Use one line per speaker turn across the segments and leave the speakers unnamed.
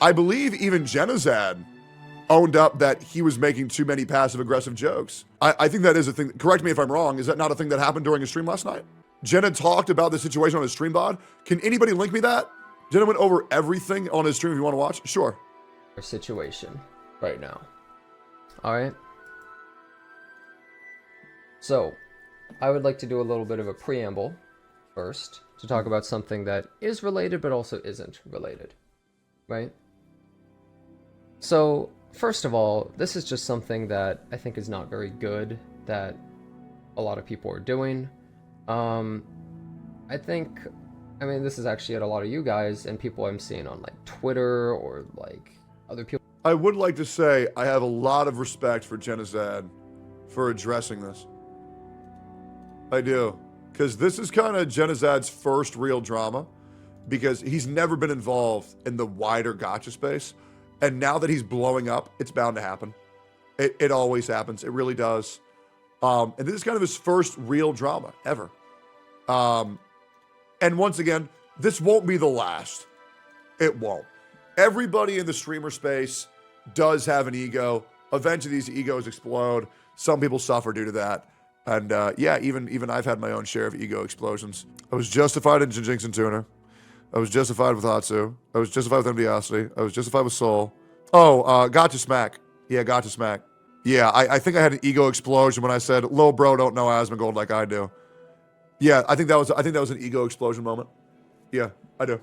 I believe even Genazad owned up that he was making too many passive-aggressive jokes. I think that is a thing. Correct me if I'm wrong. Is that not a thing that happened during a stream last night? Jena talked about the situation on his stream bod. Can anybody link me that? Jena went over everything on his stream if you want to watch. Sure.
Situation right now. All right. So, I would like to do a little bit of a preamble first to talk about something that is related but also isn't related, right? So, first of all, this is just something that I think is not very good that a lot of people are doing. I mean, this is actually at a lot of you guys and people I'm seeing on like Twitter or like other people.
I would like to say I have a lot of respect for Genazad for addressing this. I do. Because this is kind of Genazad's first real drama, because he's never been involved in the wider gotcha space. And now that he's blowing up, it's bound to happen. It always happens. It really does. And this is kind of his first real drama ever. And once again, this won't be the last. It won't. Everybody in the streamer space does have an ego. Eventually these egos explode. Some people suffer due to that. And yeah, even I've had my own share of ego explosions. I was justified in Jinx and Tuner. I was justified with Hatsu. I was justified with Enviosity. I was justified with Soul. Oh, Gotcha Smack. Yeah, Gotcha Smack. Yeah, I think I had an ego explosion when I said, "Lil bro don't know Asmongold like I do." Yeah, I think that was an ego explosion moment. Yeah, I do.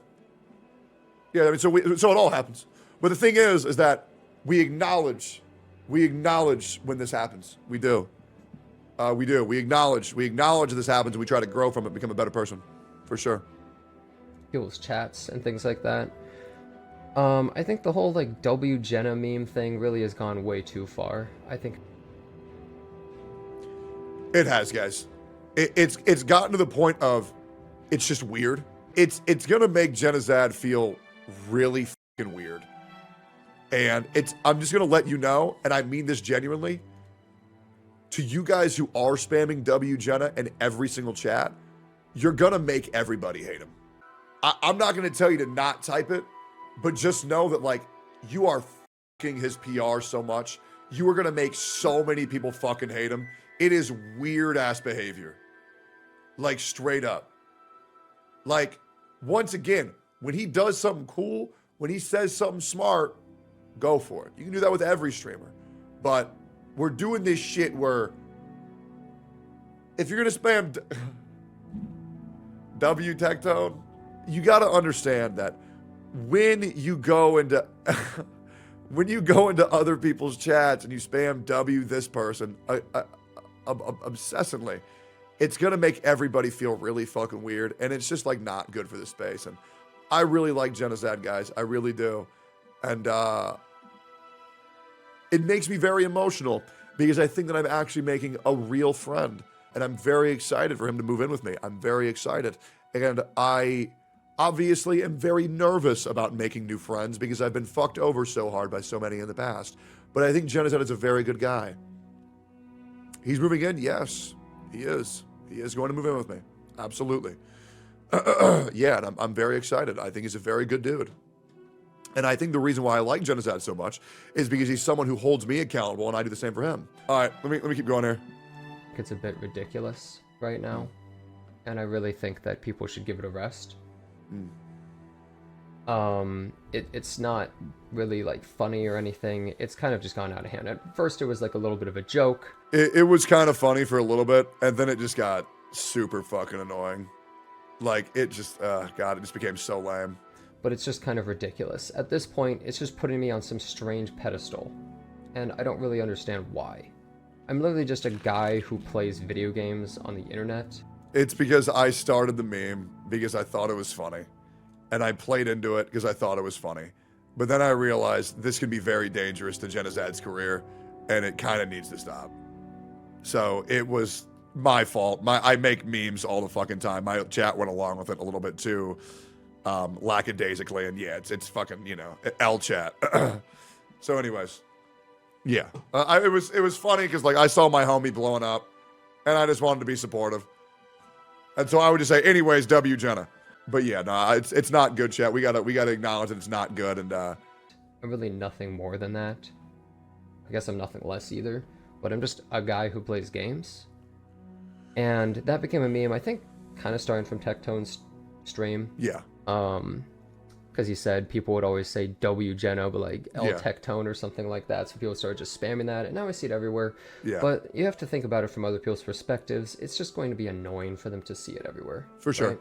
Yeah, I mean, so it all happens. But the thing is that we acknowledge when this happens. We do. We do. We acknowledge this happens, and we try to grow from it, become a better person, for sure.
People's chats and things like that. I think the whole like W Jena meme thing really has gone way too far. I think
it has, guys. It's gotten to the point of it's just weird. It's gonna make Genazad feel really fucking weird. And I'm just gonna let you know, and I mean this genuinely, to you guys who are spamming W Jena in every single chat, you're gonna make everybody hate him. I'm not gonna tell you to not type it, but just know that like you are fucking his PR so much. You are gonna make so many people fucking hate him. It is weird ass behavior. Like straight up. Like, once again, when he does something cool, when he says something smart, go for it. You can do that with every streamer. But we're doing this shit where if you're gonna spam W Tectone, you gotta understand that when you go into other people's chats and you spam W this person obsessively, it's gonna make everybody feel really fucking weird, and it's just like not good for the space. And I really like Genazad, guys. I really do. And it makes me very emotional because I think that I'm actually making a real friend, and I'm very excited for him to move in with me. I'm very excited. And I obviously am very nervous about making new friends because I've been fucked over so hard by so many in the past. But I think Genazad is a very good guy. He's moving in? Yes, he is. He is going to move in with me. Absolutely. Yeah, and I'm very excited. I think he's a very good dude. And I think the reason why I like Genazad so much is because he's someone who holds me accountable, and I do the same for him. All right, let me keep going here.
It's a bit ridiculous right now, and I really think that people should give it a rest. It's not really like funny or anything. It's kind of just gone out of hand. At first, it was like a little bit of a joke.
It was kind of funny for a little bit, and then it just got super fucking annoying. Like, it just, God, it just became so lame.
But it's just kind of ridiculous. At this point, it's just putting me on some strange pedestal, and I don't really understand why. I'm literally just a guy who plays video games on the internet.
It's because I started the meme because I thought it was funny, and I played into it because I thought it was funny. But then I realized this can be very dangerous to Genazad's career, and it kind of needs to stop. So it was my fault. I make memes all the fucking time. My chat went along with it a little bit too, lackadaisically, and yeah, it's fucking, you know, L chat. So anyways, yeah, it was funny because like I saw my homie blowing up, and I just wanted to be supportive, and so I would just say, anyways, W Jena. But yeah, no, it's not good, chat. We gotta acknowledge that it's not good, and
I'm really nothing more than that. I guess I'm nothing less either, but I'm just a guy who plays games. And that became a meme, I think, kind of starting from Tectone's stream.
Yeah.
Because he said people would always say W Jena, but like L
Yeah.
Tectone or something like that. So people started just spamming that, and now I see it everywhere.
Yeah.
But you have to think about it from other people's perspectives. It's just going to be annoying for them to see it everywhere.
For sure.
Right?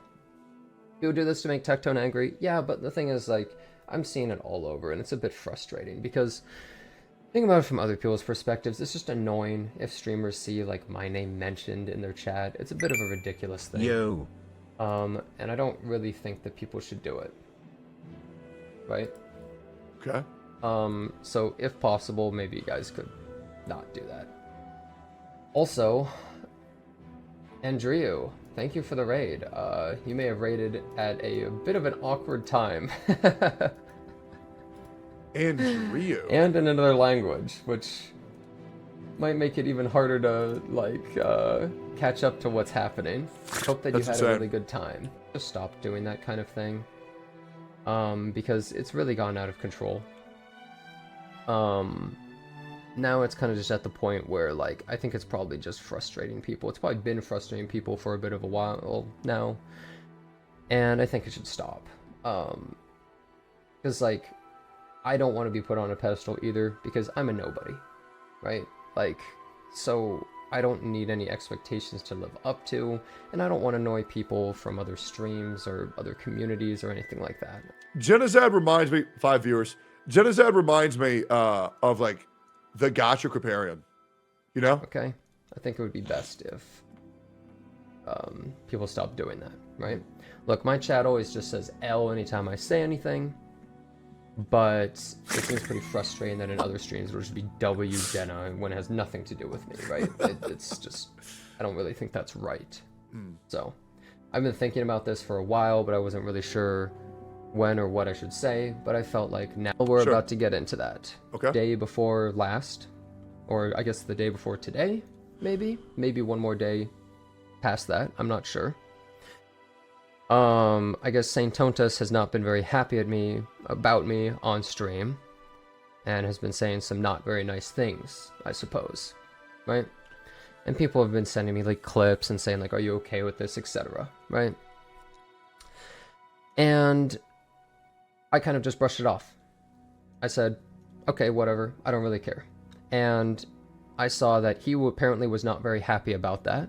People do this to make Tectone angry. Yeah, but the thing is, like, I'm seeing it all over, and it's a bit frustrating because think about it from other people's perspectives. It's just annoying if streamers see like my name mentioned in their chat. It's a bit of a ridiculous thing.
Yo.
And I don't really think that people should do it. Right?
Okay.
So if possible, maybe you guys could not do that. Also, Andrew, thank you for the raid. You may have raided at a bit of an awkward time.
Andrew.
And in another language, which might make it even harder to, like, catch up to what's happening. Hope that you
That's
had
insane.
a really good time. Just stop doing that kind of thing. Because it's really gone out of control. Now it's kind of just at the point where, like, I think it's probably just frustrating people. It's probably been frustrating people for a bit of a while now. And I think it should stop. Because, like, I don't want to be put on a pedestal either, because I'm a nobody, right? Like, so I don't need any expectations to live up to, and I don't want to annoy people from other streams or other communities or anything like that.
Genazad reminds me, 5 viewers. Genazad reminds me of like the Gotcha Kriparian. You know?
Okay? I think it would be best if people stop doing that, right? Look, my chat always just says L anytime I say anything, but it seems pretty frustrating that in other streams it'll just be W Jena when it has nothing to do with me, right? It's just, I don't really think that's right. So, I've been thinking about this for a while, but I wasn't really sure when or what I should say, but I felt like now we're
Sure.
about to get into that.
Okay.
Day before last, or I guess the day before today, maybe one more day past that, I'm not sure. I guess Saint Tontosas has not been very happy about me on stream, and has been saying some not very nice things, I suppose, right? And people have been sending me like clips and saying like, "Are you okay with this?" etc., right? And I kind of just brushed it off. I said, "Okay, whatever. I don't really care." And I saw that he apparently was not very happy about that,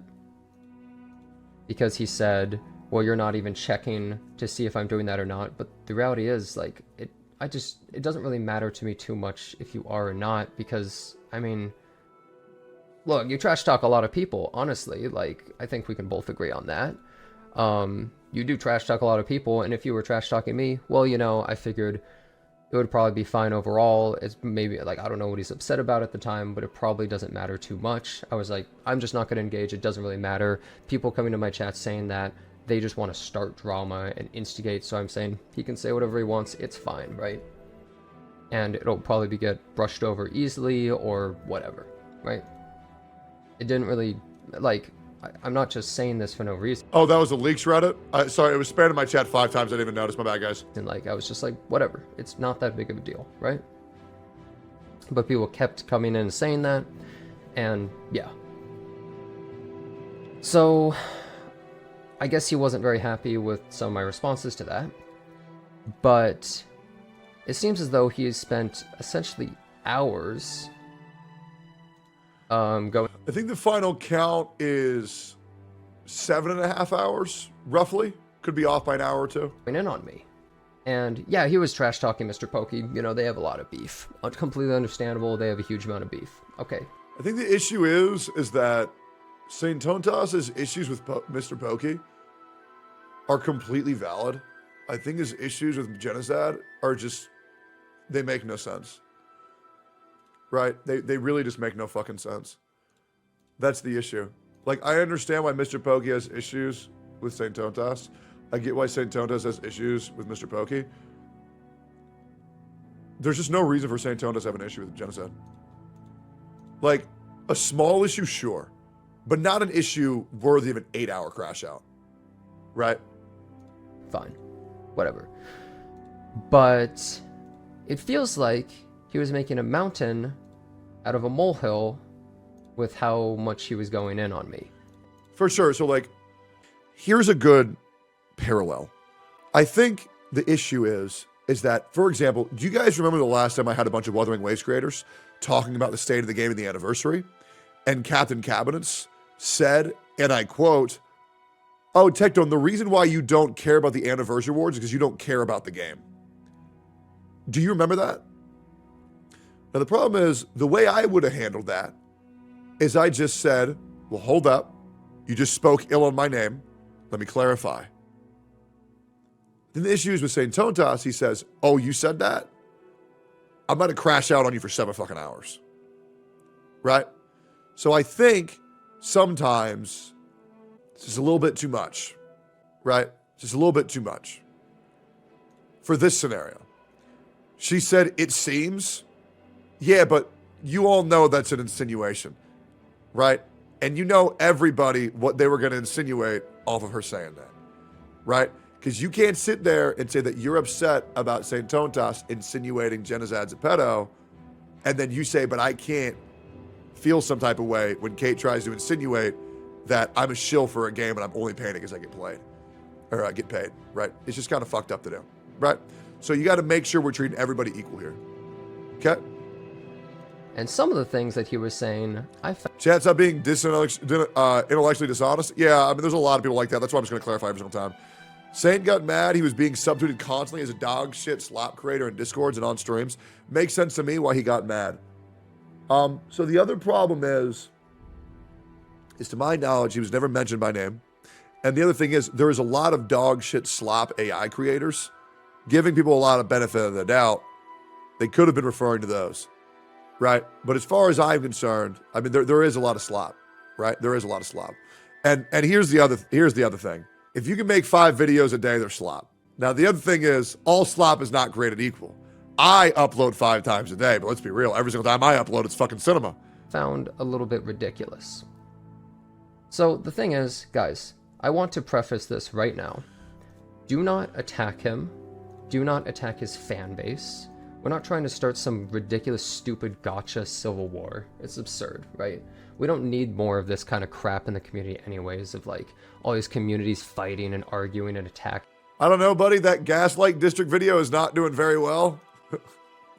because he said, well, you're not even checking to see if I'm doing that or not. But the reality is, like, it doesn't really matter to me too much if you are or not, because, I mean, look, you trash talk a lot of people, honestly. Like, I think we can both agree on that. You do trash talk a lot of people, and if you were trash talking me, well, you know, I figured it would probably be fine overall. It's maybe, like, I don't know what he's upset about at the time, but it probably doesn't matter too much. I was like, I'm just not going to engage. It doesn't really matter. People coming to my chat saying that, they just want to start drama and instigate, so I'm saying he can say whatever he wants, it's fine, right? And it'll probably get brushed over easily or whatever, right? It didn't really, like, I'm not just saying this for no reason.
Oh, that was a leaks Reddit? Sorry, it was spammed in my chat 5 times. I didn't even notice. My bad, guys.
And, like, I was just like, whatever. It's not that big of a deal, right? But people kept coming in and saying that, and yeah. So I guess he wasn't very happy with some of my responses to that, but it seems as though he has spent essentially hours going
I think the final count is 7.5 hours, roughly. Could be off by an hour or two.
in on me. And yeah, he was trash talking Mr. Pokey. You know, they have a lot of beef. Completely understandable. They have a huge amount of beef. Okay.
I think the issue is that Saint Tontosas' issues with Mr. Pokey are completely valid. I think his issues with Genocide are just, they make no sense. Right? They really just make no fucking sense. That's the issue. Like, I understand why Mr. Pokey has issues with Saint Tontosas. I get why Saint Tontosas has issues with Mr. Pokey. There's just no reason for Saint Tontosas to have an issue with Genocide. Like, a small issue, sure, but not an issue worthy of an 8-hour crash out. Right?
Fine. Whatever. But it feels like he was making a mountain out of a molehill with how much he was going in on me.
For sure. So, like, here's a good parallel. I think the issue is that, for example, do you guys remember the last time I had a bunch of Wuthering Waves creators talking about the state of the game and the anniversary? And Captain Cabinets said, and I quote, "Oh, Tectone, the reason why you don't care about the anniversary awards is because you don't care about the game." Do you remember that? Now, the problem is, the way I would have handled that is I just said, well, hold up. You just spoke ill on my name. Let me clarify. Then the issue is with saying Tontosas, he says, oh, you said that? I'm about to crash out on you for 7 fucking hours. Right? So I think sometimes it's just a little bit too much. Right? Just a little bit too much. For this scenario. She said, it seems. Yeah, but you all know that's an insinuation. Right? And you know everybody what they were going to insinuate off of her saying that. Right? Because you can't sit there and say that you're upset about St. Tontosas insinuating Jenazad's a pedo, and then you say, but I can't feel some type of way when Kate tries to insinuate that I'm a shill for a game and I'm only paying it because I get played. Or I get paid, right? It's just kind of fucked up to do, right? So you got to make sure we're treating everybody equal here. Okay?
And some of the things that he was saying, I found...
Chat, stop being intellectually dishonest. Yeah, I mean, there's a lot of people like that. That's why I'm just going to clarify every single time. Saint got mad. He was being substituted constantly as a dog shit slop creator in Discords and on streams. Makes sense to me why he got mad. So the other problem is to my knowledge, he was never mentioned by name. And the other thing is, there is a lot of dog shit slop AI creators giving people a lot of benefit of the doubt. They could have been referring to those, right? But as far as I'm concerned, I mean, there is a lot of slop, right? There is a lot of slop. And here's the other thing. If you can make 5 videos a day, they're slop. Now, the other thing is, all slop is not created equal. I upload 5 times a day, but let's be real. Every single time I upload, it's fucking cinema.
Found a little bit ridiculous. So the thing is, guys, I want to preface this right now. Do not attack him. Do not attack his fan base. We're not trying to start some ridiculous, stupid gotcha civil war. It's absurd, right? We don't need more of this kind of crap in the community anyways, of like all these communities fighting and arguing and attacking.
I don't know, buddy. That Gaslight District video is not doing very well.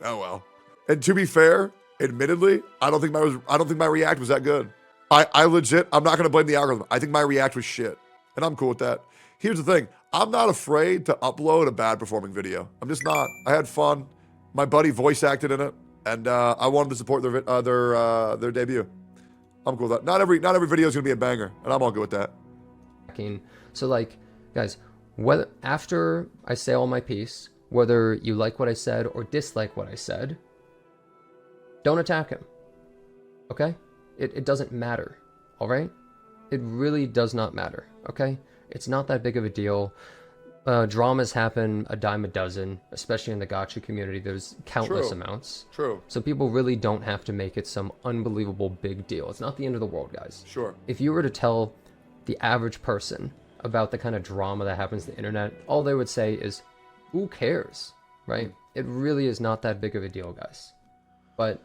Oh well. And to be fair, admittedly, I don't think my React was that good. I legit, I'm not going to blame the algorithm. I think my React was shit, and I'm cool with that. Here's the thing. I'm not afraid to upload a bad performing video. I'm just not. I had fun. My buddy voice acted in it, and I wanted to support their debut. I'm cool with that. Not every video is going to be a banger, and I'm all good with that.
So like, guys, whether after I say all my piece, whether you like what I said or dislike what I said, don't attack him. Okay? It doesn't matter. All right? It really does not matter. Okay? It's not that big of a deal. Dramas happen a dime a dozen, especially in the gacha community. There's countless amounts.
True.
So people really don't have to make it some unbelievable big deal. It's not the end of the world, guys.
Sure.
If you were to tell the average person about the kind of drama that happens on the internet, all they would say is, who cares, right? It really is not that big of a deal, guys. But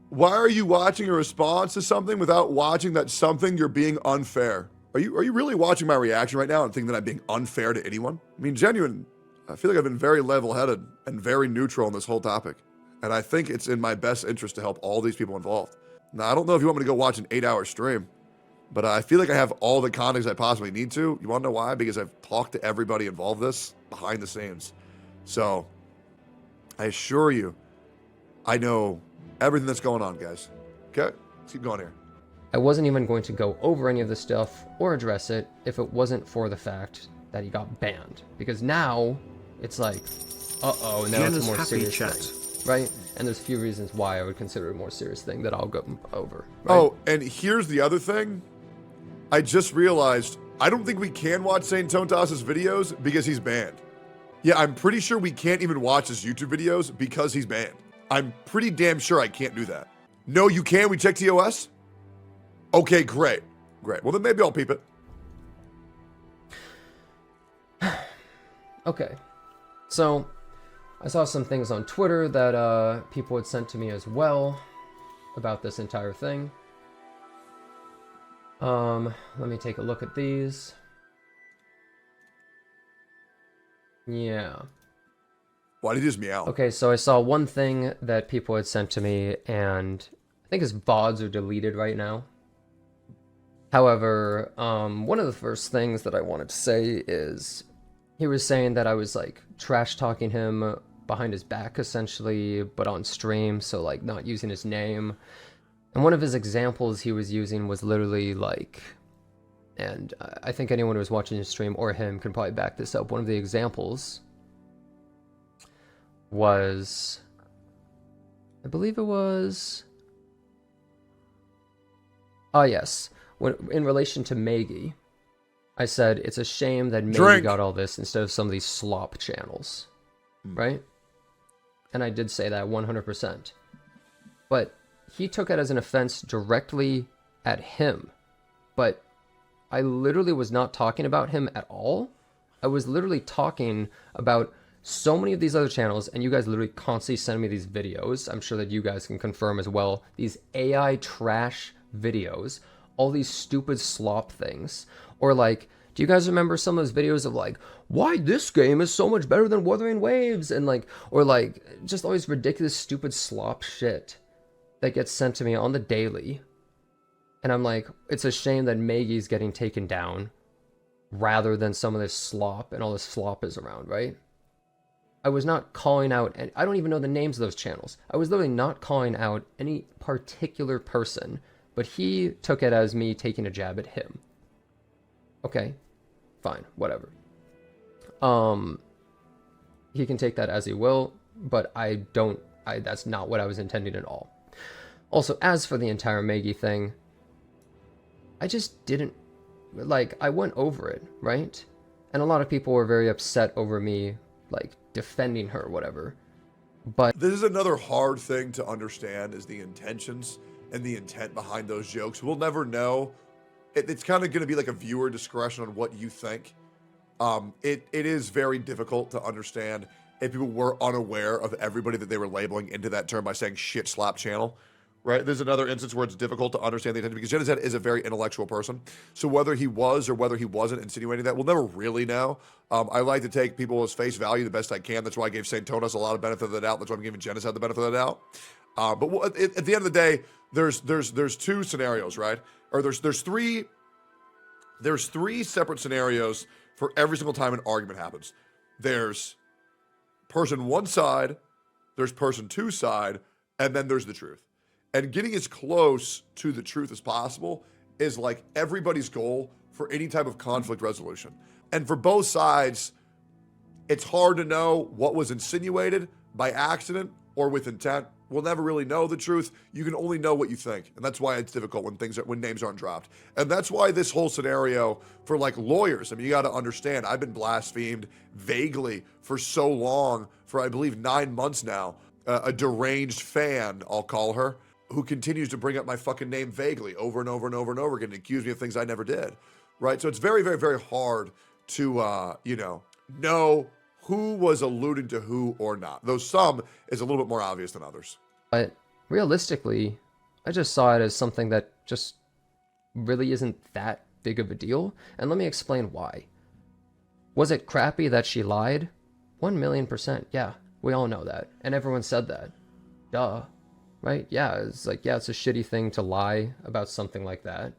why are you watching a response to something without watching that something you're being unfair? Are you really watching my reaction right now and thinking that I'm being unfair to anyone? I mean, genuine, I feel like I've been very level-headed and very neutral on this whole topic. And I think it's in my best interest to help all these people involved. Now, I don't know if you want me to go watch an 8-hour stream, but I feel like I have all the context I possibly need to. You want to know why? Because I've talked to everybody involved in this behind the scenes. So I assure you, I know everything that's going on, guys. Okay? Let's keep going here.
I wasn't even going to go over any of this stuff or address it if it wasn't for the fact that he got banned. Because now it's like, uh-oh, now it's a more serious thing, right? And there's a few reasons why I would consider it a more serious thing that I'll go over. Right?
Oh, and here's the other thing. I just realized I don't think we can watch St. Tontosas' videos because he's banned. Yeah, I'm pretty sure we can't even watch his YouTube videos because he's banned. I'm pretty damn sure I can't do that. No, you can? We check TOS? Okay, great. Great. Well, then maybe I'll peep it.
Okay. So, I saw some things on Twitter that people had sent to me as well about this entire thing. Let me take a look at these. Yeah.
Why did he just meow?
Okay, so I saw one thing that people had sent to me, and I think his VODs are deleted right now. However, one of the first things that I wanted to say is he was saying that I was like trash talking him behind his back essentially, but on stream, so like not using his name. And one of his examples he was using was literally like, and I think anyone who was watching his stream or him can probably back this up. One of the examples was, I believe it was, yes, when in relation to Maggie, I said it's a shame that Maggie got all this instead of some of these slop channels, right? And I did say that 100%. But he took it as an offense directly at him. But I literally was not talking about him at all. I was literally talking about so many of these other channels, and you guys literally constantly send me these videos. I'm sure that you guys can confirm as well. These AI trash videos, all these stupid slop things. Or like, do you guys remember some of those videos of like, why this game is so much better than Wuthering Waves? And like, or like, just all these ridiculous, stupid slop shit that gets sent to me on the daily. And I'm like, it's a shame that Maggie's getting taken down rather than some of this slop, and all this slop is around, right? I was not calling out, and I don't even know the names of those channels. I was literally not calling out any particular person, but he took it as me taking a jab at him. Okay, fine, whatever. He can take that as he will, but that's not what I was intending at all. Also, as for the entire Maggie thing, I just didn't, like, I went over it, right? And a lot of people were very upset over me, like, defending her or whatever. But
this is another hard thing to understand, is the intentions and the intent behind those jokes. We'll never know. It's kind of going to be like a viewer discretion on what you think. It is very difficult to understand if people were unaware of everybody that they were labeling into that term by saying shit slap channel, right? There's another instance where it's difficult to understand the intent, because Jena is a very intellectual person. So whether he was or whether he wasn't insinuating that, we'll never really know. I like to take people as face value the best I can. That's why I gave St. Tontosas a lot of benefit of the doubt. That's why I'm giving Jena the benefit of the doubt. But at the end of the day, there's two scenarios, right? Or there's three separate scenarios for every single time an argument happens. There's person one side, there's person two side, and then there's the truth. And getting as close to the truth as possible is like everybody's goal for any type of conflict resolution. And for both sides, it's hard to know what was insinuated by accident or with intent. We'll never really know the truth. You can only know what you think. And that's why it's difficult when names aren't dropped. And that's why this whole scenario for like lawyers, I mean, you got to understand, I've been blasphemed vaguely for so long, for I believe 9 months now. A deranged fan, I'll call her, who continues to bring up my fucking name vaguely over and over and over and over again and accuse me of things I never did, right? So it's very, very, very hard to, know who was alluding to who or not. Though some is a little bit more obvious than others.
But realistically, I just saw it as something that just really isn't that big of a deal. And let me explain why. Was it crappy that she lied? 1,000,000%. Yeah, we all know that. And everyone said that. Duh. Right? Yeah, it's like, yeah, it's a shitty thing to lie about something like that.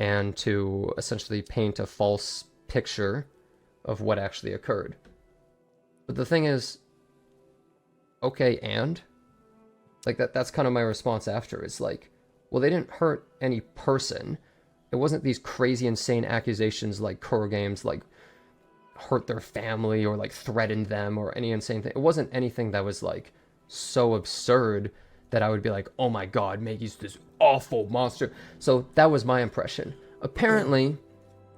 And to essentially paint a false picture of what actually occurred. But the thing is, okay, and? Like, that's kind of my response after. It's like, well, they didn't hurt any person. It wasn't these crazy, insane accusations like Cur Games, like, hurt their family or, like, threatened them or any insane thing. It wasn't anything that was, like, so absurd that I would be like, oh my god, Maggie's this awful monster. So that was my impression. Apparently...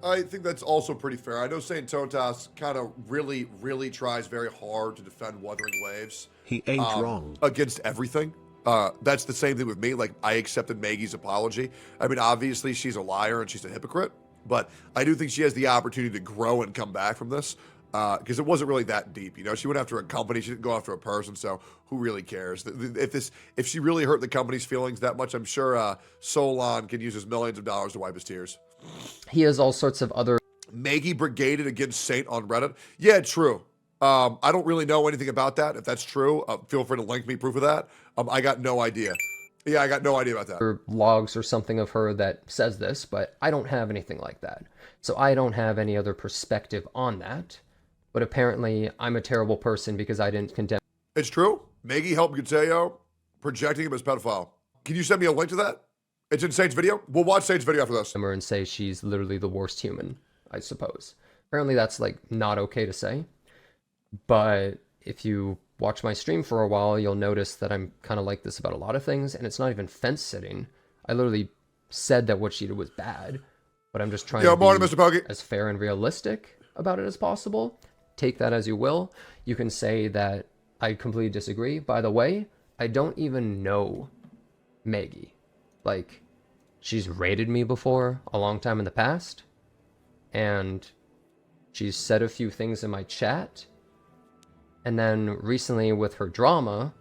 I think that's also pretty fair. I know St. Tontosas kind of really, really tries very hard to defend Wuthering Waves.
He ain't wrong.
Against everything. That's the same thing with me. Like, I accepted Maggie's apology. I mean, obviously, she's a liar and she's a hypocrite. But I do think she has the opportunity to grow and come back from this. because it wasn't really that deep. You know, she went after a company. She didn't go after a person. So who really cares? If she really hurt the company's feelings that much, I'm sure Solon could use his millions of dollars to wipe his tears.
He has all sorts of other...
Maggie brigaded against Saint on Reddit. Yeah, true. I don't really know anything about that. If that's true, feel free to link me proof of that. I got no idea. Yeah, I got no idea about that.
Or logs or something of her that says this, but I don't have anything like that. So I don't have any other perspective on that. But apparently I'm a terrible person because I didn't condemn...
It's true. Maggie helped Gateo projecting him as pedophile. Can you send me a link to that? It's in Saint's video. We'll watch Saint's video after this.
...and say she's literally the worst human, I suppose. Apparently that's like not okay to say. But if you watch my stream for a while, you'll notice that I'm kind of like this about a lot of things, and it's not even fence sitting. I literally said that what she did was bad, but I'm just trying to be
Mr. Pokey.
as fair and realistic about it as possible. Take that as you will. You can say that I completely disagree. By the way, I don't even know Maggie. Like, she's raided me before a long time in the past, and she's said a few things in my chat. And then recently with her drama,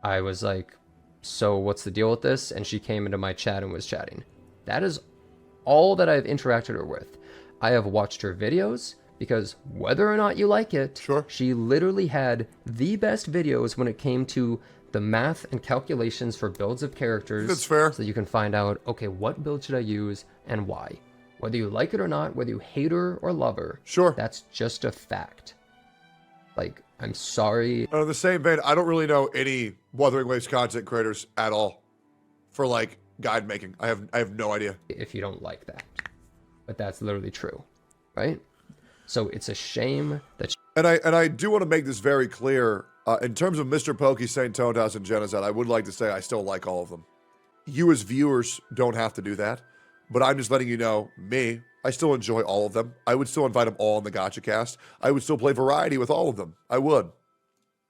I was like, so what's the deal with this? And she came into my chat and was chatting. That is all that I've interacted her with. I have watched her videos because whether or not you like it,
sure,
she literally had the best videos when it came to the math and calculations for builds of characters.
That's fair.
So you can find out, okay, what build should I use and why? Whether you like it or not, whether you hate her or love her,
sure,
that's just a fact. Like, I'm sorry.
In the same vein, I don't really know any Wuthering Waves content creators at all for like guide making. I have no idea.
If you don't like that, but that's literally true, right? So it's a shame that.
And I do want to make this very clear. In terms of Mr. Pokey, Saint Tontosas, and Genocide, I would like to say I still like all of them. You as viewers don't have to do that, but I'm just letting you know, me, I still enjoy all of them. I would still invite them all on the Gotcha Cast. I would still play variety with all of them. I would.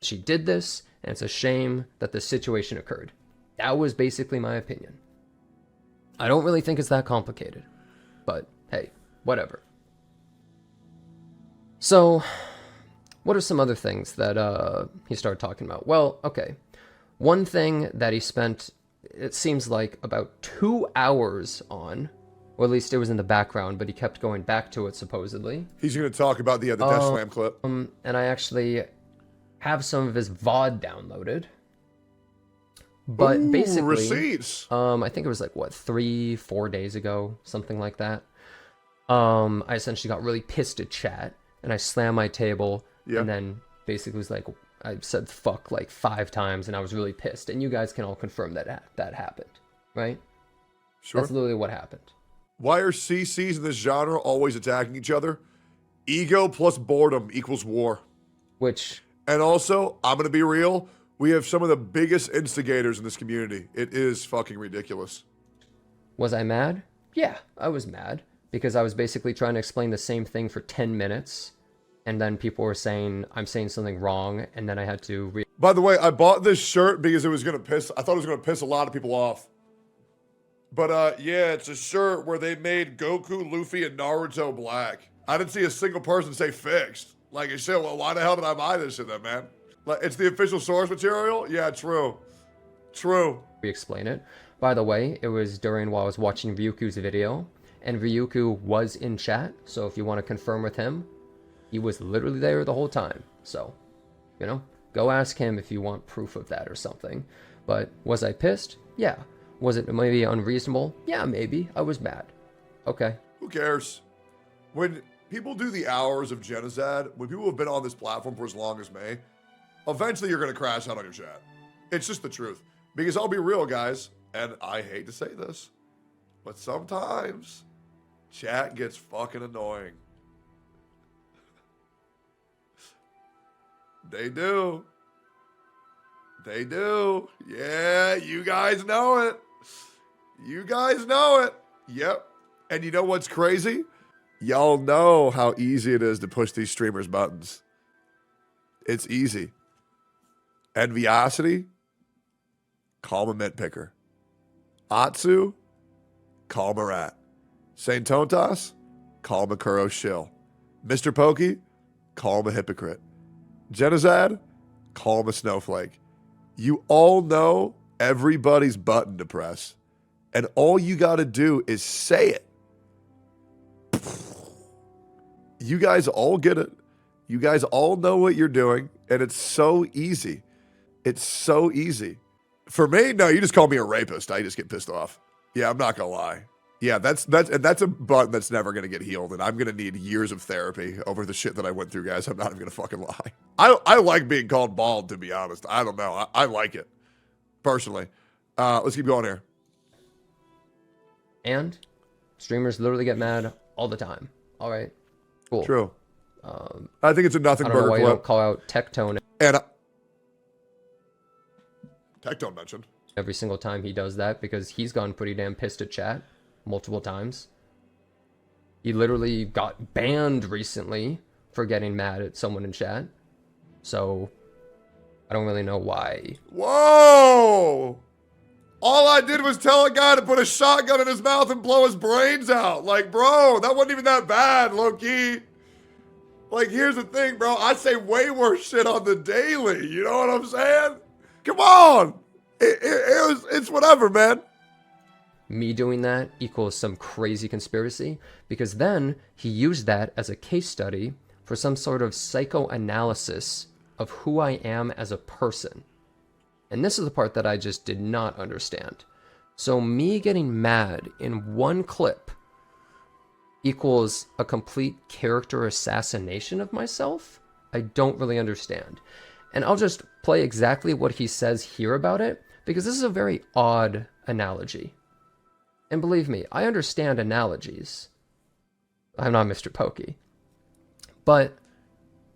She did this, and it's a shame that this situation occurred. That was basically my opinion. I don't really think it's that complicated, but hey, whatever. So, what are some other things that he started talking about? Well, okay. One thing that he spent, it seems like, about 2 hours on, or at least it was in the background, but he kept going back to it, supposedly.
He's going to talk about the Death Slam clip.
And I actually have some of his VOD downloaded. But
ooh,
basically,
receipts.
I think it was like, what, 3-4 days ago, something like that. I essentially got really pissed at chat, and I slammed my table, and then basically was like, I said fuck like 5 times, and I was really pissed. And you guys can all confirm that that happened, right?
Sure.
That's literally what happened.
Why are CCs in this genre always attacking each other? Ego plus boredom equals war.
Which...
And also, I'm going to be real, we have some of the biggest instigators in this community. It is fucking ridiculous.
Was I mad? Yeah, I was mad. Because I was basically trying to explain the same thing for 10 minutes. And then people were saying I'm saying something wrong. And then I had to...
By the way, I bought this shirt because it was going to piss... I thought it was going to piss a lot of people off. But yeah, it's a shirt where they made Goku, Luffy, and Naruto black. I didn't see a single person say fixed. Like, shit, well, why the hell did I buy this shit then, man? Like, it's the official source material? Yeah, true. True.
Re-explain it. By the way, it was during while I was watching Ryuku's video. And Ryuku was in chat. So if you want to confirm with him, he was literally there the whole time. So, you know, go ask him if you want proof of that or something. But was I pissed? Yeah. Was it maybe unreasonable? Yeah, maybe. I was mad. Okay.
Who cares? When people do the hours of genocide, when people have been on this platform for as long as me, eventually you're going to crash out on your chat. It's just the truth. Because I'll be real, guys, and I hate to say this, but sometimes chat gets fucking annoying. They do. They do. Yeah, you guys know it. You guys know it. Yep. And you know what's crazy? Y'all know how easy it is to push these streamers' buttons. It's easy. Enviosity, call him a nitpicker. Atsu, call him a rat. Saint Tontas, call him a Kuro shill. Mr. Pokey, call him a hypocrite. Genozad, call him a snowflake. You all know everybody's button to press. And all you got to do is say it. You guys all get it. You guys all know what you're doing. And it's so easy. It's so easy. For me, no, you just call me a rapist. I just get pissed off. Yeah, I'm not going to lie. Yeah, that's a button that's never going to get healed. And I'm going to need years of therapy over the shit that I went through, guys. I'm not even going to fucking lie. I like being called bald, to be honest. I don't know. I like it, personally. Let's keep going here.
And streamers literally get mad all the time. All right, cool.
True. I think it's a nothing
I don't know
burger
why you
clip.
don't call out Tectone
And Tectone mentioned.
every single time he does that, because he's gone pretty damn pissed at chat multiple times. He literally got banned recently for getting mad at someone in chat. So I don't really know why.
Whoa! All I did was tell a guy to put a shotgun in his mouth and blow his brains out. Like, bro, that wasn't even that bad, low-key. Like, here's the thing, bro. I say way worse shit on the daily. You know what I'm saying? Come on. It's whatever, man.
Me doing that equals some crazy conspiracy, because then he used that as a case study for some sort of psychoanalysis of who I am as a person. And this is the part that I just did not understand. So me getting mad in one clip equals a complete character assassination of myself? I don't really understand. And I'll just play exactly what he says here about it, because this is a very odd analogy. And believe me, I understand analogies. I'm not Mr. Pokey. But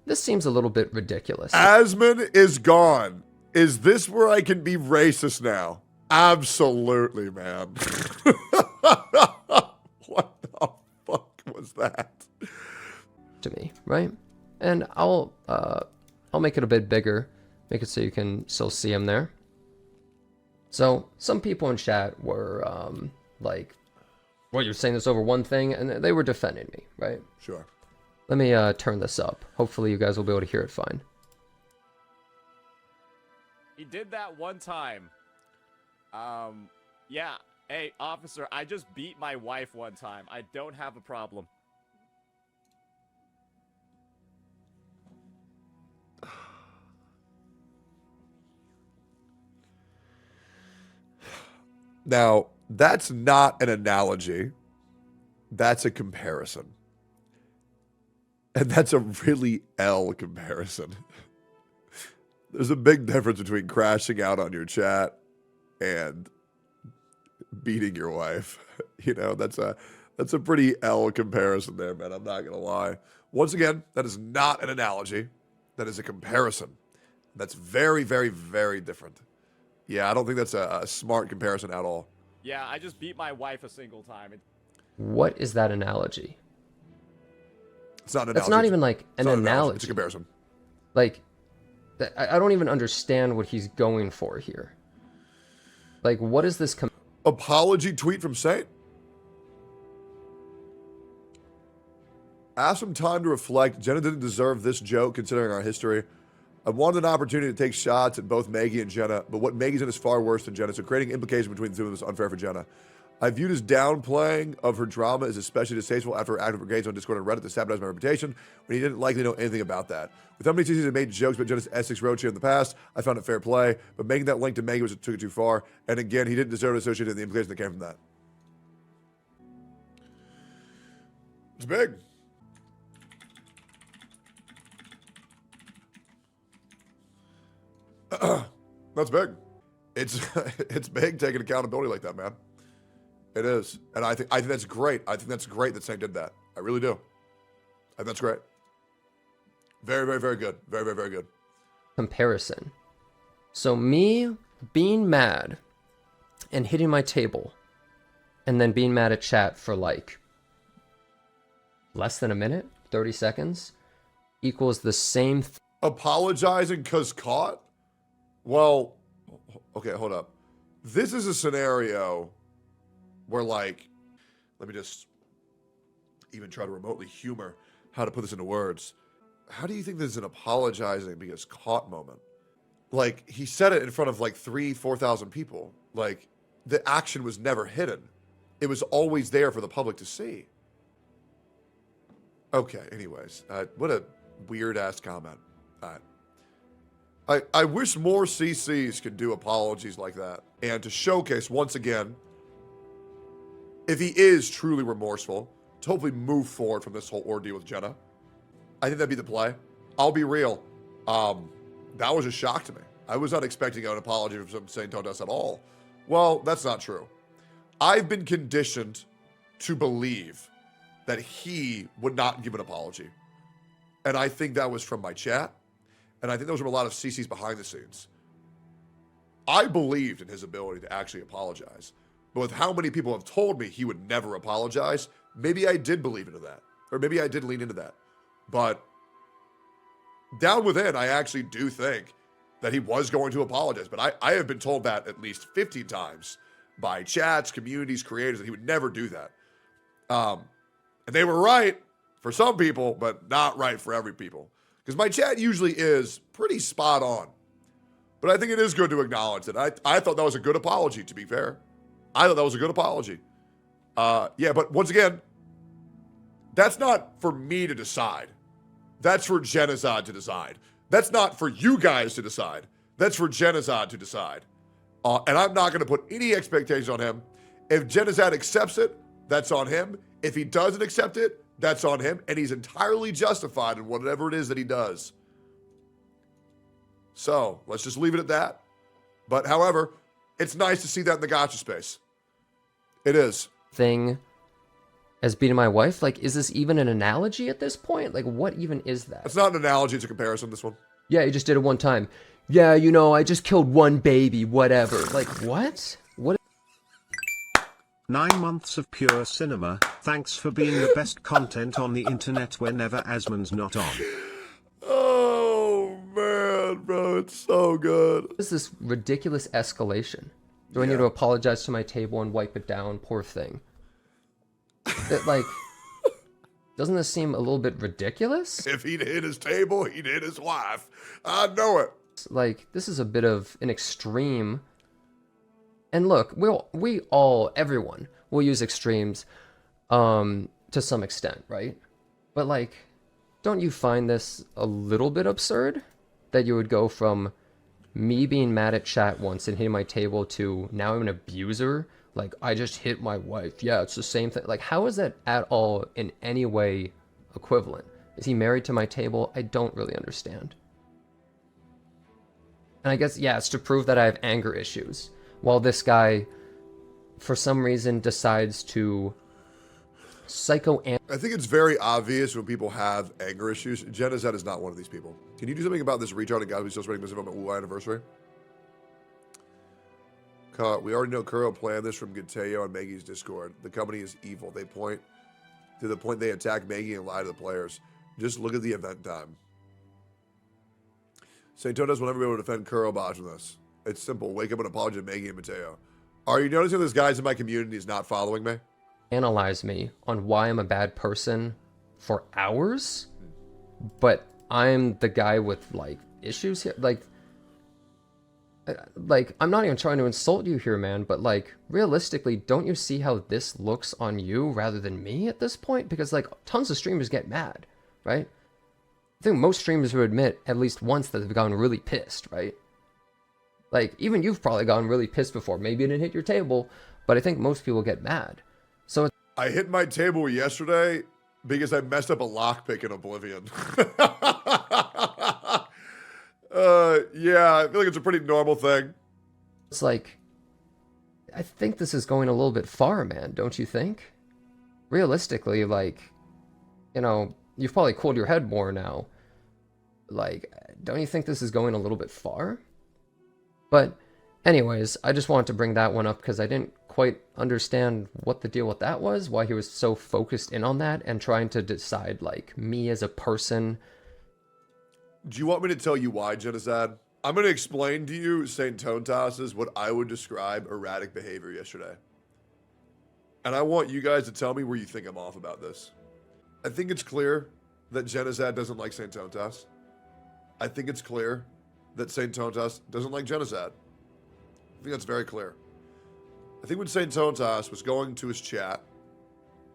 this seems a little bit ridiculous.
Asmon is gone. Is this where I can be racist now? Absolutely, man. What the fuck was that?
To me, right? And I'll make it a bit bigger, make it so you can still see him there. So some people in chat were like, well, you're saying this over one thing, and they were defending me, right?
Sure.
Let me turn this up. Hopefully you guys will be able to hear it fine.
He did that one time. Yeah. Hey, officer, I just beat my wife one time. I don't have a problem.
Now, that's not an analogy. That's a comparison. And that's a really L comparison. There's a big difference between crashing out on your chat and beating your wife. You know, that's a pretty L comparison there, man. I'm not gonna lie. Once again, that is not an analogy. That is a comparison. That's very, very, very different. Yeah, I don't think that's a smart comparison at all.
Yeah, I just beat my wife a single time.
What is that analogy?
It's not an analogy.
That's not even like
It's
an
not
analogy.
It's a comparison.
Like, I don't even understand what he's going for here. Like, what is this?
Apology tweet from Saint. Ask him time to reflect. Jenna didn't deserve this joke considering our history. I wanted an opportunity to take shots at both Maggie and Jenna, but what Maggie's in is far worse than Jenna, so creating implication between the two of them is unfair for Jenna. I viewed his downplaying of her drama as especially distasteful after her active engagement on Discord and Reddit to sabotage my reputation when he didn't likely know anything about that. With how many seasons he made jokes about Jenna's Essex road trip in the past, I found it fair play, but making that link to Maggie took it too far, and again, he didn't deserve to associate the implication that came from that. It's big. That's big. It's big taking accountability like that, man. It is, and I think that's great. I think that's great that Saint did that. I really do. I think that's great. Very, very, very good. Very, very, very good.
Comparison. So me being mad and hitting my table, and then being mad at chat for like less than a minute, 30 seconds, equals the same.
Apologizing because caught. Well, okay, hold up. This is a scenario where, like, let me just even try to remotely humor how to put this into words. How do you think this is an apologizing because caught moment? Like, he said it in front of like 4,000 people. Like, the action was never hidden. It was always there for the public to see. Okay, anyways, what a weird ass comment. I wish more CCs could do apologies like that, and to showcase once again, if he is truly remorseful, to hopefully move forward from this whole ordeal with Jena. I think that'd be the play. I'll be real. That was a shock to me. I was not expecting an apology from St. Tontosas at all. Well, that's not true. I've been conditioned to believe that he would not give an apology. And I think that was from my chat. And I think that was from a lot of CCs behind the scenes. I believed in his ability to actually apologize. But with how many people have told me he would never apologize, maybe I did believe into that. Or maybe I did lean into that. But down within, I actually do think that he was going to apologize. But I have been told that at least 15 times by chats, communities, creators, that he would never do that. And they were right for some people, but not right for every people. Because my chat usually is pretty spot on. But I think it is good to acknowledge that I thought that was a good apology, to be fair. I thought that was a good apology. Yeah, but once again, that's not for me to decide. That's for Genocide to decide. That's not for you guys to decide. That's for Genocide to decide. And I'm not going to put any expectations on him. If Genocide accepts it, that's on him. If he doesn't accept it, that's on him. And he's entirely justified in whatever it is that he does. So let's just leave it at that. But however, it's nice to see that in the gotcha space. It is.
Thing as beating my wife? Like, is this even an analogy at this point? Like, what even is that?
It's not an analogy, it's a comparison, this one.
Yeah, you just did it one time. Yeah, you know, I just killed one baby, whatever. Like, what? What?
9 months of pure cinema. Thanks for being the best content on the internet whenever Asmon's not on.
Oh, man, bro, it's so good.
What is this ridiculous escalation? Do I need to apologize to my table and wipe it down? Poor thing. Like, doesn't this seem a little bit ridiculous?
If he'd hit his table, he'd hit his wife. I know it.
Like, this is a bit of an extreme. And look, everyone will use extremes to some extent, right? But like, don't you find this a little bit absurd? That you would go from me being mad at chat once and hitting my table to now I'm an abuser? Like, I just hit my wife. Yeah, it's the same thing. Like, how is that at all in any way equivalent? Is he married to my table? I don't really understand. And I guess, yeah, it's to prove that I have anger issues. While this guy, for some reason, decides to
I think it's very obvious when people have anger issues. Genocide is not one of these people. Can you do something about this retarded guy who's still spreading misinformation about my anniversary? We already know Kuro planned this from Gateo on Maggie's Discord. The company is evil. They point to the point they attack Maggie and lie to the players. Just look at the event time. St. Tontosas will never be able to defend Kuro Bosch from this. It's simple. Wake up and apologize to Maggie and Mateo. Are you noticing this guy's in my community is not following me?
analyze me on why I'm a bad person for hours, but I'm the guy with, like, issues here. Like, I'm not even trying to insult you here, man, but, like, realistically, don't you see how this looks on you rather than me at this point? Because, like, tons of streamers get mad, right? I think most streamers would admit at least once that they've gotten really pissed, right? Like, even you've probably gotten really pissed before. Maybe it didn't hit your table, but I think most people get mad. So
I hit my table yesterday because I messed up a lockpick in Oblivion. Yeah, I feel like it's a pretty normal thing.
it's like, I think this is going a little bit far, man, don't you think? Realistically, like, you know, you've probably cooled your head more now. Like, don't you think this is going a little bit far? But anyways, I just wanted to bring that one up because I didn't quite understand what the deal with that was, why he was so focused in on that and trying to decide, like, me as a person.
Do you want me to tell you why, Genocide? I'm going to explain to you, St. Tontosas, what I would describe erratic behavior yesterday. And I want you guys to tell me where you think I'm off about this. I think it's clear that Genazad doesn't like St. Tontas. I think it's clear that St. Tontas doesn't like Genazad. I think that's very clear. I think when St. Tontas was going to his chat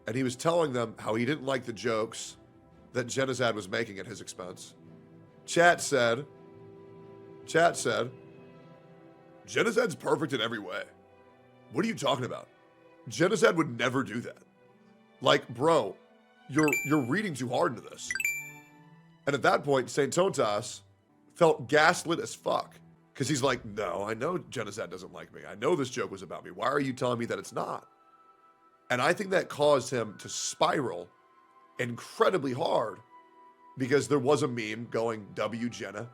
and he was telling them how he didn't like the jokes that Genazad was making at his expense, chat said, Genazad's perfect in every way. What are you talking about? Genazad would never do that. Like, bro, you're reading too hard into this. And at that point, St. Tontas felt gaslit as fuck. Because he's like, no, I know Genazad doesn't like me. I know this joke was about me. Why are you telling me that it's not? And I think that caused him to spiral incredibly hard because there was a meme going W Jena.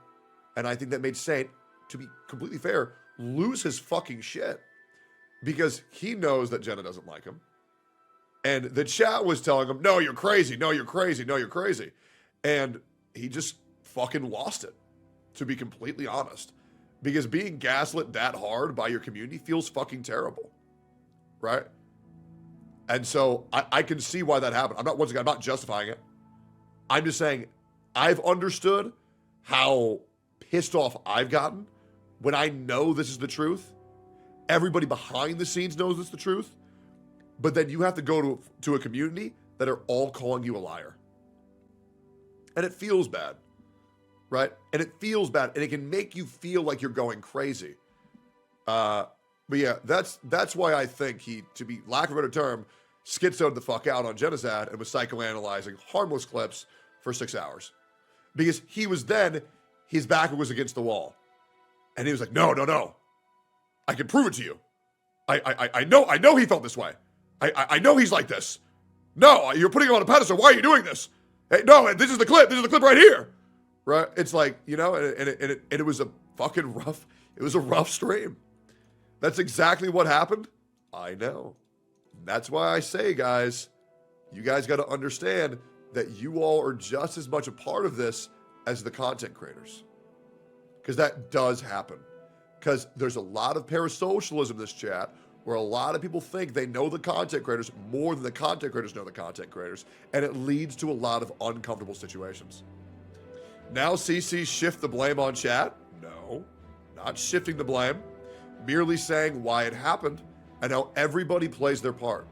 And I think that made Saint, to be completely fair, lose his fucking shit because he knows that Jena doesn't like him. And the chat was telling him, no, you're crazy. No, you're crazy. No, you're crazy. And he just fucking lost it, to be completely honest. Because being gaslit that hard by your community feels fucking terrible, right? And so I can see why that happened. I'm not justifying it. I'm just saying I've understood how pissed off I've gotten when I know this is the truth. Everybody behind the scenes knows it's the truth. But then you have to go to a community that are all calling you a liar. And it feels bad. Right? And it feels bad, and it can make you feel like you're going crazy. But yeah, that's why I think he, to be lack of a better term, schizoed the fuck out on Genazad and was psychoanalyzing harmless clips for 6 hours. Because he was then, his back was against the wall. And he was like, no. I can prove it to you. I know he felt this way. I know he's like this. No, you're putting him on a pedestal. Why are you doing this? Hey, no, this is the clip. This is the clip right here. Right? It's like, you know, and it was a fucking rough, it was a rough stream. That's exactly what happened. I know. That's why I say, guys, you guys got to understand that you all are just as much a part of this as the content creators. Because that does happen. Because there's a lot of parasocialism in this chat where a lot of people think they know the content creators more than the content creators know the content creators. And it leads to a lot of uncomfortable situations. Now CC shift the blame on chat? No, not shifting the blame. Merely saying why it happened and how everybody plays their part.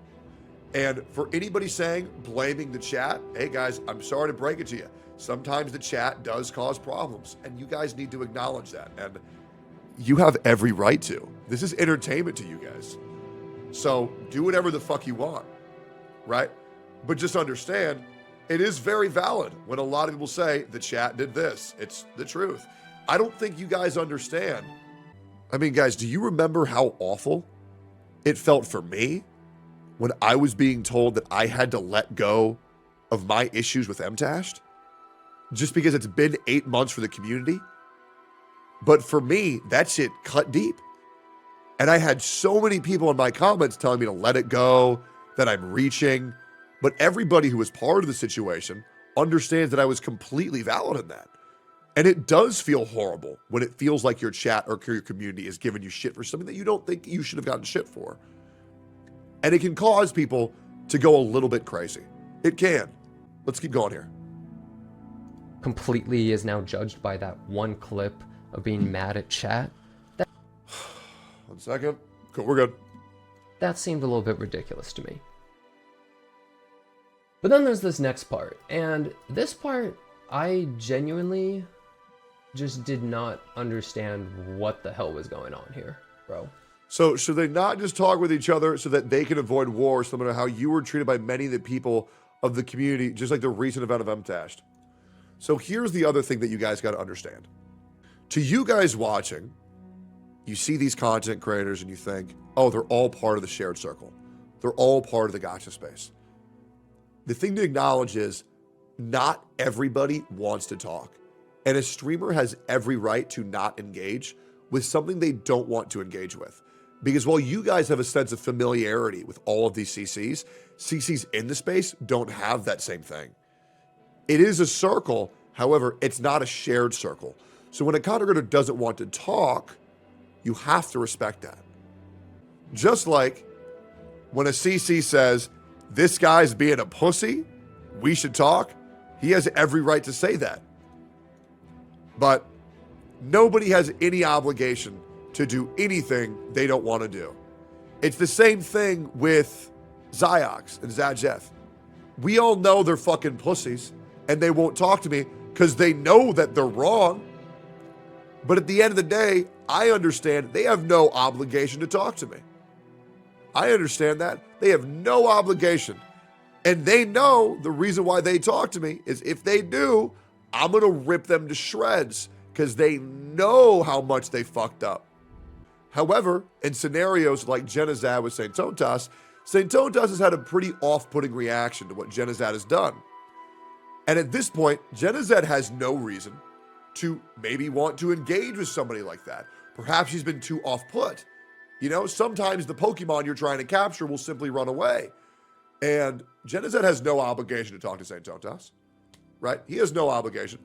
And for anybody saying, blaming the chat, hey guys, I'm sorry to break it to you. Sometimes the chat does cause problems and you guys need to acknowledge that. And you have every right to. This is entertainment to you guys. So do whatever the fuck you want, right? But just understand, it is very valid when a lot of people say the chat did this. It's the truth. I don't think you guys understand. I mean, guys, do you remember how awful it felt for me when I was being told that I had to let go of my issues with MTashed just because it's been 8 months for the community? But for me, that shit cut deep. And I had so many people in my comments telling me to let it go, that I'm reaching. But everybody who was part of the situation understands that I was completely valid in that. And it does feel horrible when it feels like your chat or your community is giving you shit for something that you don't think you should have gotten shit for. And it can cause people to go a little bit crazy. It can. Let's keep going here.
Completely is now judged by that one clip of being mad at chat.
1 second. Cool, we're good.
That seemed a little bit ridiculous to me. But then there's this next part, and this part, I genuinely just did not understand what the hell was going on here, bro.
So should they not just talk with each other so that they can avoid war, similar to how you were treated by many of the people of the community, just like the recent event of MTashed? So here's the other thing that you guys got to understand. To you guys watching, you see these content creators and you think, oh, they're all part of the shared circle. They're all part of the gotcha space. The thing to acknowledge is not everybody wants to talk. And a streamer has every right to not engage with something they don't want to engage with. Because while you guys have a sense of familiarity with all of these CCs in the space don't have that same thing. It is a circle, however, it's not a shared circle. So when a content creator doesn't want to talk, you have to respect that. Just like when a CC says, this guy's being a pussy, we should talk, He has every right to say that. But nobody has any obligation to do anything they don't want to do. It's the same thing with Ziox and Zajeth. We all know they're fucking pussies and they won't talk to me because they know that they're wrong. But at the end of the day, I understand they have no obligation to talk to me. I understand that. They have no obligation. And they know the reason why they talk to me is if they do, I'm going to rip them to shreds because they know how much they fucked up. However, in scenarios like Jenazad with St. Tontos has had a pretty off-putting reaction to what Jenazad has done. And at this point, Jenazad has no reason to maybe want to engage with somebody like that. Perhaps she's been too off-put. You know, sometimes the Pokemon you're trying to capture will simply run away. And Jenazad has no obligation to talk to St. Tontos, right? He has no obligation.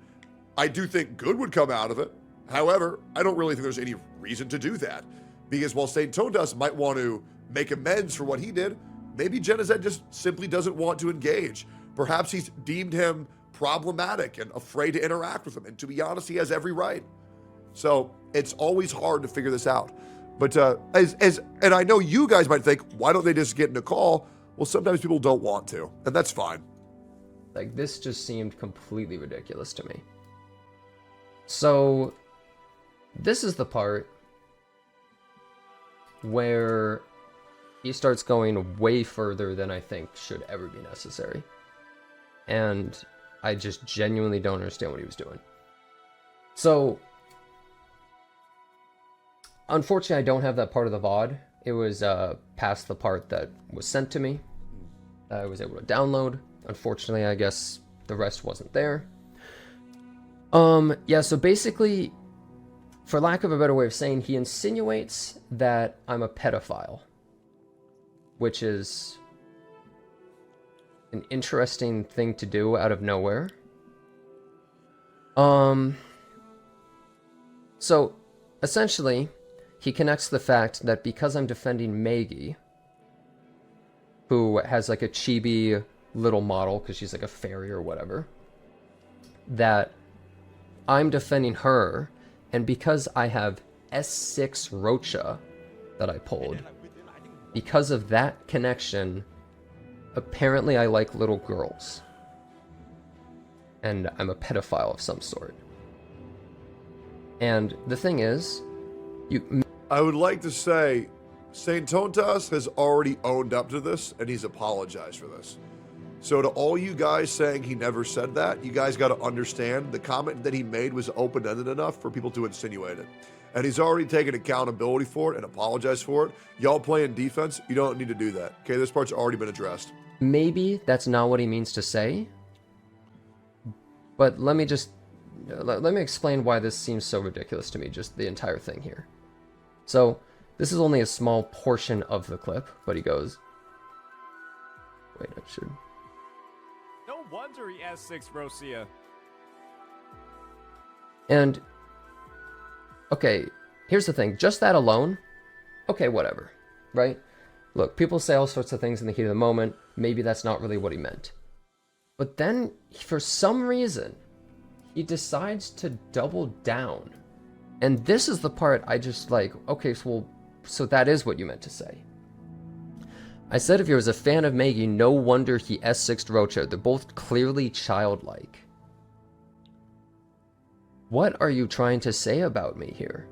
I do think good would come out of it. However, I don't really think there's any reason to do that. Because while St. Tontos might want to make amends for what he did, maybe Jenazad just simply doesn't want to engage. Perhaps he's deemed him problematic and afraid to interact with him. And to be honest, he has every right. So it's always hard to figure this out. But and I know you guys might think, why don't they just get in a call? Well, sometimes people don't want to, and that's fine.
Like, this just seemed completely ridiculous to me. So, this is the part where he starts going way further than I think should ever be necessary. And I just genuinely don't understand what he was doing. So, unfortunately, I don't have that part of the VOD. It was past the part that was sent to me. I was able to download. Unfortunately, I guess the rest wasn't there. Yeah, so basically, for lack of a better way of saying, he insinuates that I'm a pedophile, which is an interesting thing to do out of nowhere. So, essentially, he connects the fact that because I'm defending Maggie, who has like a chibi little model, because she's like a fairy or whatever, that I'm defending her, and because I have S6 Rocha that I pulled, because of that connection, apparently I like little girls. And I'm a pedophile of some sort. And the thing is,
I would like to say St. Tontos has already owned up to this, and he's apologized for this. So to all you guys saying he never said that, you guys got to understand the comment that he made was open-ended enough for people to insinuate it. And he's already taken accountability for it and apologized for it. Y'all playing defense, you don't need to do that. Okay, this part's already been addressed.
maybe that's not what he means to say. But let me explain why this seems so ridiculous to me, just the entire thing here. So, this is only a small portion of the clip, but he goes... Wait, I should...
No wonder he has 6 Rosia.
And... Okay, here's the thing. Just that alone, okay, whatever, right? Look, people say all sorts of things in the heat of the moment. Maybe that's not really what he meant. But then, for some reason, he decides to double down. And this is the part I just like, okay, so that is what you meant to say. I said if he was a fan of Maggie, no wonder he S6'd Rocha. They're both clearly childlike. What are you trying to say about me here?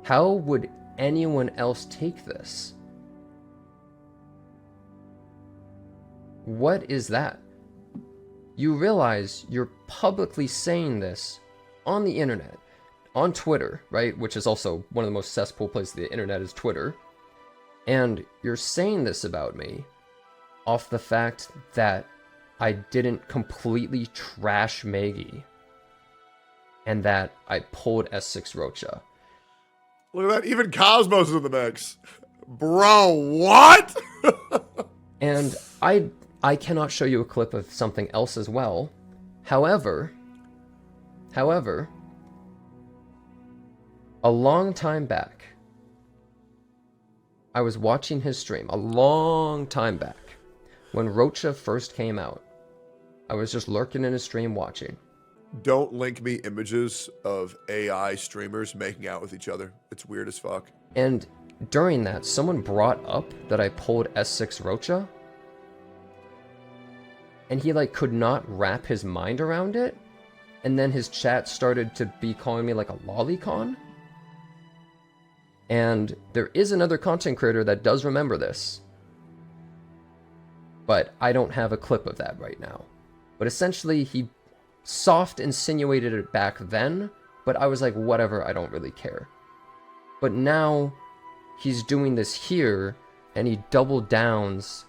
How would anyone else take this? What is that? You realize you're publicly saying this on the internet, on Twitter, right? Which is also one of the most cesspool places on the internet is Twitter. And you're saying this about me off the fact that I didn't completely trash Maggie and that I pulled S6 Rocha.
Look at that. Even Cosmos is in the mix. Bro, what?
And I cannot show you a clip of something else as well. However, a long time back, I was watching his stream, a long time back, when Rocha first came out. I was just lurking in his stream watching.
Don't link me images of AI streamers making out with each other. It's weird as fuck.
And during that, someone brought up that I pulled S6 Rocha. And he like could not wrap his mind around it. And then his chat started to be calling me like a lolicon. And there is another content creator that does remember this. But I don't have a clip of that right now. But essentially, he soft insinuated it back then, but I was like, whatever, I don't really care. But now, he's doing this here, and he double downs.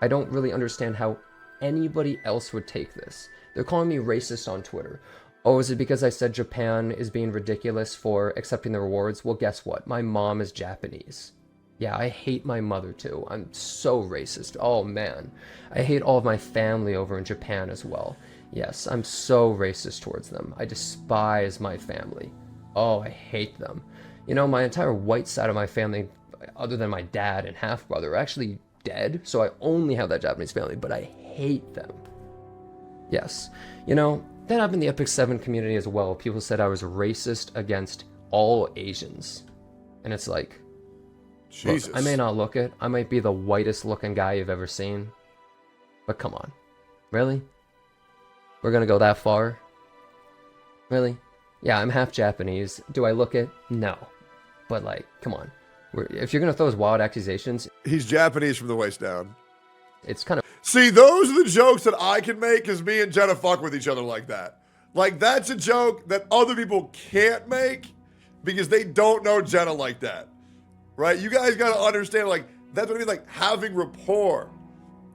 I don't really understand how anybody else would take this. They're calling me racist on Twitter. Oh, is it because I said Japan is being ridiculous for accepting the rewards? Well, guess what? My mom is Japanese. Yeah, I hate my mother too. I'm so racist. Oh man. I hate all of my family over in Japan as well. Yes, I'm so racist towards them. I despise my family. Oh, I hate them. You know, my entire white side of my family, other than my dad and half-brother, are actually dead. So I only have that Japanese family, but I hate them. Yes. You know, that happened in the Epic 7 community as well. People said I was racist against all Asians. And it's like,
Jesus.
look, I may not look it. I might be the whitest looking guy you've ever seen. But come on. Really? We're gonna go that far? Really? Yeah, I'm half Japanese. Do I look it? No. But like, come on. If you're gonna throw those wild accusations...
He's Japanese from the waist down.
It's kind of...
See, those are the jokes that I can make because me and Jenna fuck with each other like that. Like, that's a joke that other people can't make because they don't know Jenna like that. Right? You guys got to understand, like, that's what I mean, like, having rapport.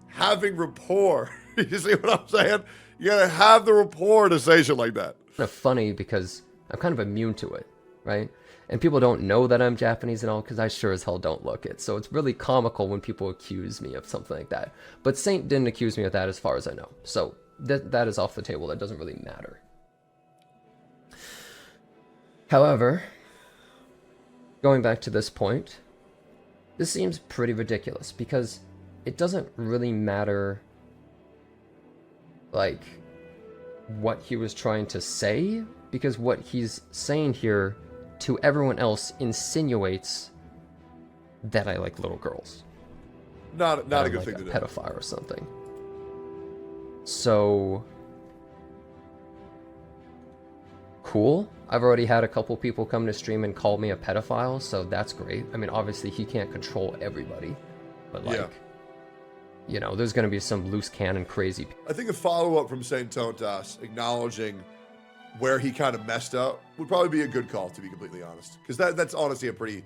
Having rapport. You see what I'm saying? You got to have the rapport to say shit like that.
kind of funny because I'm kind of immune to it, right? And people don't know that I'm Japanese and all because I sure as hell don't look it. So it's really comical when people accuse me of something like that. But Saint didn't accuse me of that as far as I know. So that is off the table. That doesn't really matter. However, going back to this point, this seems pretty ridiculous because it doesn't really matter like what he was trying to say, because what he's saying here to everyone else insinuates that I like little girls.
Not a good
like
thing
a
to do.
pedophile or something. So cool. I've already had a couple people come to stream and call me a pedophile, so that's great. I mean, obviously he can't control everybody, but like, you know, there's going to be some loose cannon crazy.
I think a follow-up from St. Tontos acknowledging where he kind of messed up would probably be a good call, to be completely honest. Because that's honestly a pretty,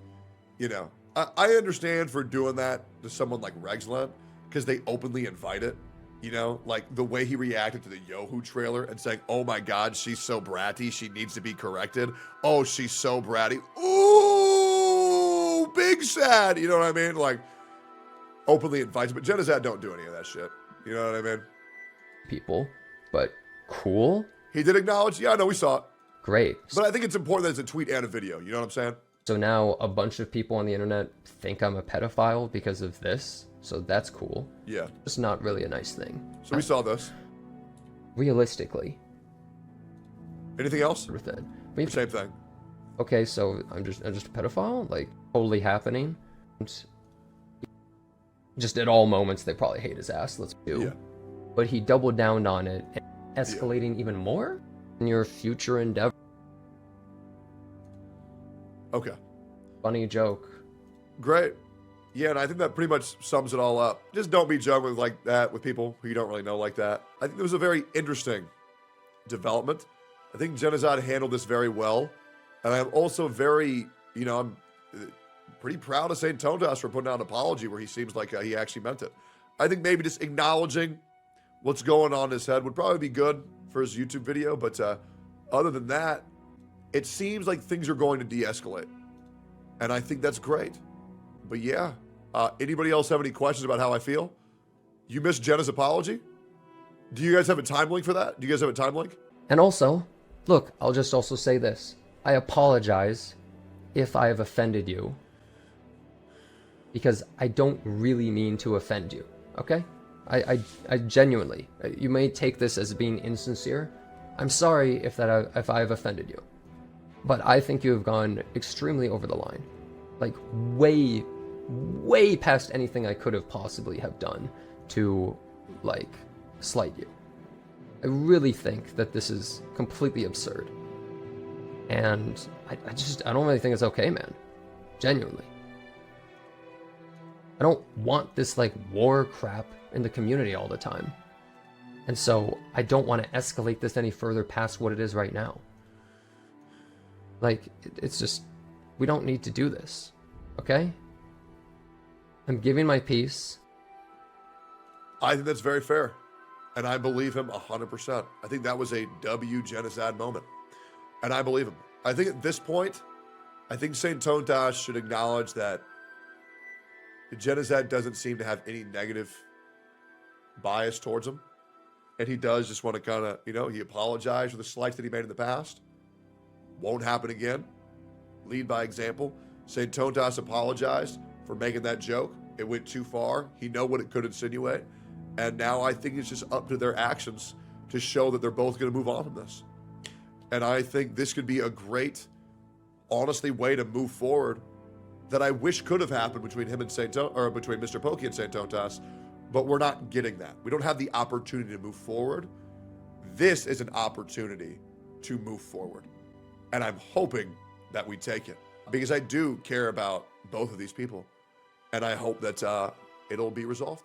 you know, I understand for doing that to someone like Regsland, because they openly invite it, you know, like the way he reacted to the Yohu trailer and saying, oh my God, she's so bratty, she needs to be corrected. Oh, she's so bratty. Ooh, big sad. You know what I mean? Like, openly invites, but Genozad don't do any of that shit. You know what I mean?
People, but cool.
He did acknowledge, yeah, no, we saw it.
Great.
But I think it's important that it's a tweet and a video. You know what I'm saying?
So now a bunch of people on the internet think I'm a pedophile because of this. So that's cool.
Yeah.
It's not really a nice thing.
So we saw this.
Realistically.
Anything else?
With it. But
Same thing.
okay, so I'm just a pedophile? Like, totally happening? And just at all moments, they probably hate his ass. Let's do.
Yeah.
But he doubled down on it, and escalating even more in your future endeavor.
Okay.
Funny joke.
Great. Yeah, and I think that pretty much sums it all up. Just don't be juggling like that with people who you don't really know like that. I think it was a very interesting development. I think Genozad handled this very well. And I'm also very, you know, I'm pretty proud of St. Tontos for putting out an apology where he seems like he actually meant it. I think maybe just acknowledging what's going on in his head would probably be good for his YouTube video. But other than that, it seems like things are going to de-escalate. And I think that's great. But yeah, anybody else have any questions about how I feel? You missed Jenna's apology? Do you guys have a time link for that? Do you guys have a time link?
And also, look, I'll just also say this. I apologize if I have offended you. Because I don't really mean to offend you, okay? I genuinely, you may take this as being insincere. I'm sorry if I have offended you, but I think you have gone extremely over the line, like way past anything I could have possibly have done to like slight you. I really think that this is completely absurd, and I don't really think it's okay, man. Genuinely. I don't want this like war crap in the community all the time. And so I don't want to escalate this any further past what it is right now. Like, it's just, we don't need to do this. Okay? I'm giving my piece.
I think that's very fair. And I believe him 100%. I think that was a W Jena moment. And I believe him. I think at this point, I think St. Tontosas should acknowledge that Jena doesn't seem to have any negative bias towards him. And he does just want to kind of, he apologized for the slights that he made in the past. Won't happen again. Lead by example. St. Tontosas apologized for making that joke. It went too far. He know what it could insinuate. And now I think it's just up to their actions to show that they're both going to move on from this. And I think this could be a great, honestly, way to move forward that I wish could have happened between him and between Mr. Pokey and St. Tontosas, but we're not getting that. We don't have the opportunity to move forward. This is an opportunity to move forward. And I'm hoping that we take it because I do care about both of these people. And I hope that it'll be resolved.